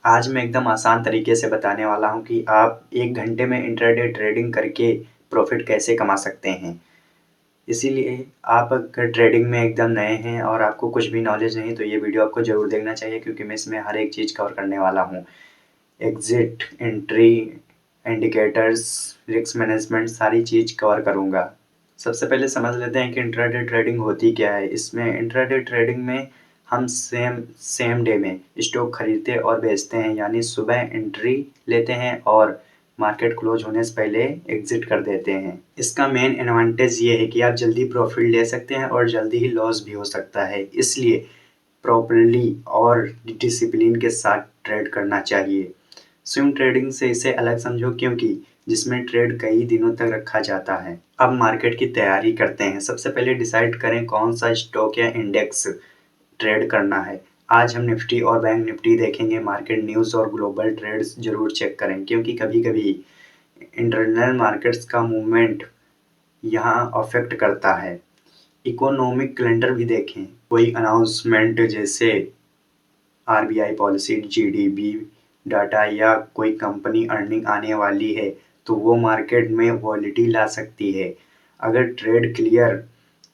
आज मैं एकदम आसान तरीके से बताने वाला हूँ कि आप 1 घंटे में इंट्राडे ट्रेडिंग करके प्रॉफ़िट कैसे कमा सकते हैं। इसीलिए आप अगर ट्रेडिंग में एकदम नए हैं और आपको कुछ भी नॉलेज नहीं है, तो ये वीडियो आपको ज़रूर देखना चाहिए क्योंकि मैं इसमें हर एक चीज़ कवर करने वाला हूँ। Exit, entry, indicators, risk management सारी चीज़ कवर करूँगा। सबसे पहले समझ लेते हैं कि इंट्राडे ट्रेडिंग होती क्या है। इसमें इंट्राडे ट्रेडिंग में हम सेम डे में स्टॉक खरीदते और बेचते हैं, यानी सुबह एंट्री लेते हैं और मार्केट क्लोज होने से पहले एग्जिट कर देते हैं। इसका मेन एडवांटेज ये है कि आप जल्दी प्रॉफिट ले सकते हैं और जल्दी ही लॉस भी हो सकता है, इसलिए प्रॉपरली और डिसिप्लिन के साथ ट्रेड करना चाहिए। स्विंग ट्रेडिंग से इसे अलग समझो क्योंकि जिसमें ट्रेड कई दिनों तक रखा जाता है। अब मार्केट की तैयारी करते हैं। सबसे पहले डिसाइड करें कौन सा स्टॉक या इंडेक्स ट्रेड करना है। आज हम निफ्टी और बैंक निफ्टी देखेंगे। मार्केट न्यूज़ और ग्लोबल ट्रेड्स जरूर चेक करें क्योंकि कभी-कभी इंटरनल मार्केट्स का मूवमेंट यहाँ अफेक्ट करता है। इकोनॉमिक कैलेंडर भी देखें। कोई अनाउंसमेंट जैसे आरबीआई पॉलिसी, जीडीपी डाटा या कोई कंपनी अर्निंग आने वाली है तो वो मार्केट में वॉलिटी ला सकती है। अगर ट्रेड क्लियर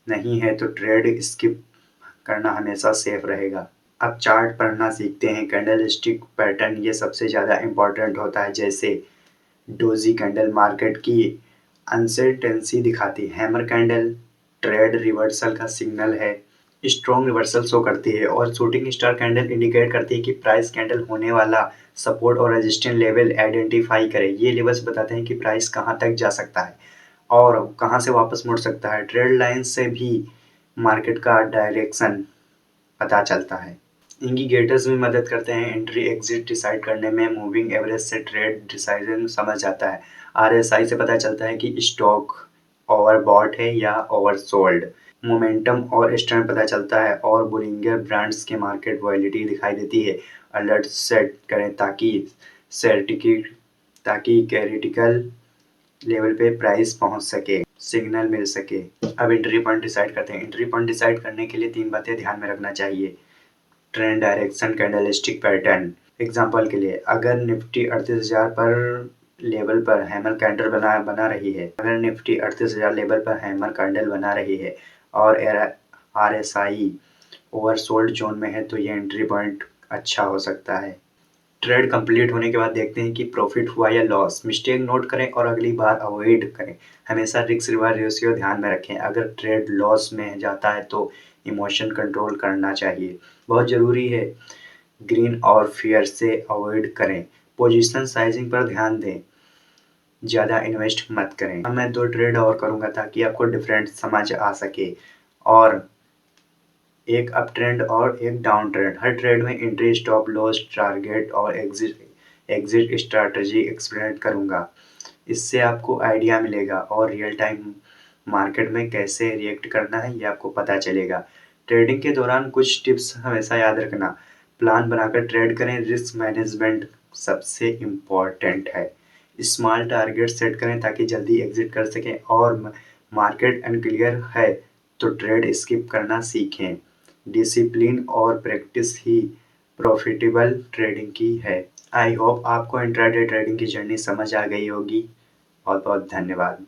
नहीं है तो ट्रेड स्किप करना हमेशा सेफ रहेगा। अब चार्ट पढ़ना सीखते हैं। कैंडल स्टिक पैटर्न ये सबसे ज़्यादा इम्पोर्टेंट होता है। जैसे डोजी कैंडल मार्केट की अनसर्टेंसी दिखाती है। हैमर कैंडल ट्रेड रिवर्सल का सिग्नल है। स्ट्रॉन्ग रिवर्सल शो करती है और शूटिंग स्टार कैंडल इंडिकेट करती है कि प्राइस कैंडल होने वाला सपोर्ट और रेजिस्टेंस लेवल आइडेंटिफाई करें। ये लेवल्स बताते हैं कि प्राइस कहाँ तक जा सकता है और कहाँ से वापस मुड़ सकता है। ट्रेड लाइन से भी मार्केट का डायरेक्शन पता चलता है। इंडिकेटर्स भी मदद करते हैं एंट्री एग्जिट डिसाइड करने में। मूविंग एवरेज से ट्रेड डिसीजन समझ आता है। आरएसआई से पता चलता है कि स्टॉक ओवरबॉट है या ओवरसोल्ड। मोमेंटम और स्ट्रेंथ पता चलता है और बोलिंगर ब्रांड्स के मार्केट वॉलिटी दिखाई देती है। अलर्ट सेट करें ताकि क्रिटिकल लेवल पे प्राइस पहुंच सके, सिग्नल मिल सके। अब एंट्री पॉइंट डिसाइड करते हैं। एंट्री पॉइंट डिसाइड करने के लिए 3 बातें ध्यान में रखना चाहिए। Trend direction, candlestick pattern. Example के लिए अगर निफ्टी 38,000 पर लेवल पर हैमर कैंडल बना रही है, अगर निफ्टी 38,000 लेवल पर हैमर कैंडल बना रही है और आरएसआई ओवरसोल्ड जोन में है तो ये एंट्री पॉइंट अच्छा हो सकता है। ट्रेड कंप्लीट होने के बाद देखते हैं कि प्रॉफिट हुआ या लॉस। मिस्टेक नोट करें और अगली बार अवॉइड करें। हमेशा रिस्क रिवार्ड रेशियो ध्यान में रखें। अगर ट्रेड लॉस में जाता है तो इमोशन कंट्रोल करना चाहिए, बहुत ज़रूरी है। ग्रीन और फेयर से अवॉइड करें। पोजीशन साइजिंग पर ध्यान दें, ज़्यादा इन्वेस्ट मत करें। अब मैं 2 ट्रेड और करूँगा ताकि आपको डिफरेंट समझ आ सके। और एक अप ट्रेंड और एक डाउन ट्रेंड। हर ट्रेड में एंट्री, स्टॉप लॉस, टारगेट और एग्जिट स्ट्रैटेजी एक्सप्लेन करूँगा। इससे आपको आइडिया मिलेगा और रियल टाइम मार्केट में कैसे रिएक्ट करना है ये आपको पता चलेगा। ट्रेडिंग के दौरान कुछ टिप्स हमेशा याद रखना। प्लान बनाकर ट्रेड करें। रिस्क मैनेजमेंट सबसे इम्पॉर्टेंट है। स्मॉल टारगेट सेट करें ताकि जल्दी एग्जिट कर सकें और मार्केट अनक्लियर है तो ट्रेड स्किप करना सीखें। डिसिप्लिन और प्रैक्टिस ही प्रॉफिटेबल ट्रेडिंग की है। आई होप आपको इंट्राडे ट्रेडिंग की जर्नी समझ आ गई होगी। बहुत बहुत धन्यवाद।